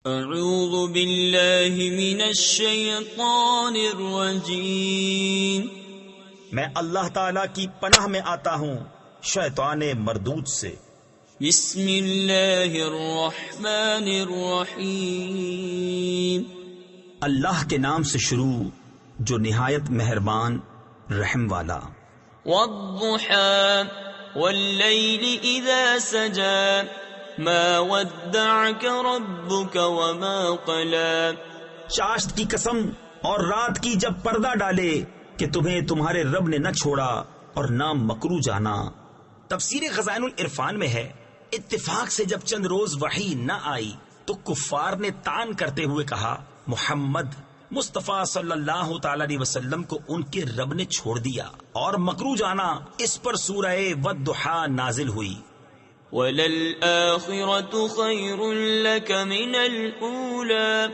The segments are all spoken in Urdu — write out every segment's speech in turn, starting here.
اعوذ باللہ من الشیطان الرجیم، میں اللہ تعالی کی پناہ میں آتا ہوں شیطان مردود سے۔ بسم اللہ الرحمن الرحیم، اللہ کے نام سے شروع جو نہایت مہربان رحم والا۔ والضحى واللیل اذا سجى ما ودعك ربك وما قلى۔ چاشت کی قسم اور رات کی جب پردہ ڈالے کہ تمہیں تمہارے رب نے نہ چھوڑا اور نہ مکرو جانا۔ تفسیر خزائن العرفان میں ہے، اتفاق سے جب چند روز وحی نہ آئی تو کفار نے تان کرتے ہوئے کہا محمد مصطفیٰ صلی اللہ تعالی علیہ وسلم کو ان کے رب نے چھوڑ دیا، اور مکرو جانا۔ اس پر سورہ والضحیٰ نازل ہوئی۔ وَلَلْآخِرَةُ خَيْرٌ لَكَ مِنَ الْأُولَى،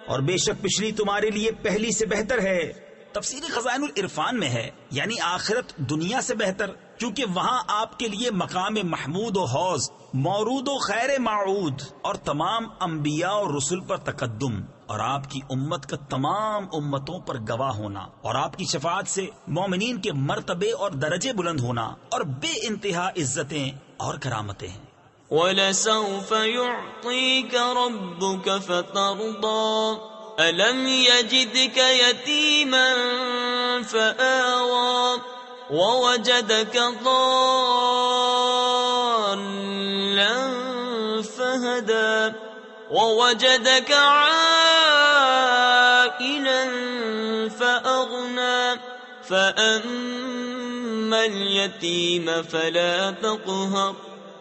اور بے شک پچھلی تمہارے لیے پہلی سے بہتر ہے۔ تفسیر خزائن العرفان میں ہے، یعنی آخرت دنیا سے بہتر، کیونکہ وہاں آپ کے لیے مقام محمود و حوض مورود و خیر معود، اور تمام انبیاء اور رسل پر تقدم، اور آپ کی امت کا تمام امتوں پر گواہ ہونا، اور آپ کی شفاعت سے مومنین کے مرتبے اور درجے بلند ہونا، اور بے انتہا عزتیں اور کرامتیں ہیں۔ وَلَسَوْفَ يُعْطِيكَ رَبُّكَ فَتَرْضَىٰ، أَلَمْ يَجِدْكَ يَتِيمًا فَآوَىٰ، وَوَجَدَكَ ضَالًّا فَهَدَىٰ، وَوَجَدَكَ عَائِلًا فَأَغْنَىٰ، فَأَمَّا الْيَتِيمَ فَلَا تَقْهَرْ،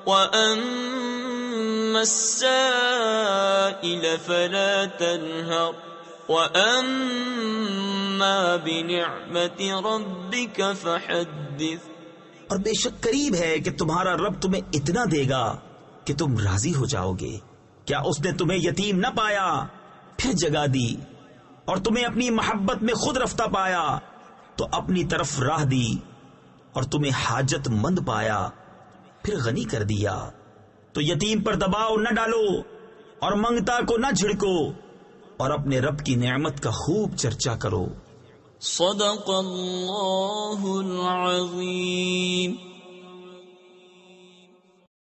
وَأَمَّا السَّائِلَ فَلَا تَنْهَرْ، وَأَمَّا بِنِعْمَةِ رَبِّكَ فَحَدِّثْ۔ اور بے شک قریب ہے کہ تمہارا رب تمہیں اتنا دے گا کہ تم راضی ہو جاؤ گے۔ کیا اس نے تمہیں یتیم نہ پایا پھر جگہ دی، اور تمہیں اپنی محبت میں خود رفتہ پایا تو اپنی طرف راہ دی، اور تمہیں حاجت مند پایا پھر غنی کر دیا۔ تو یتیم پر دباؤ نہ ڈالو اور منگتا کو نہ جھڑکو، اور اپنے رب کی نعمت کا خوب چرچا کرو۔ صدق اللہ العظیم۔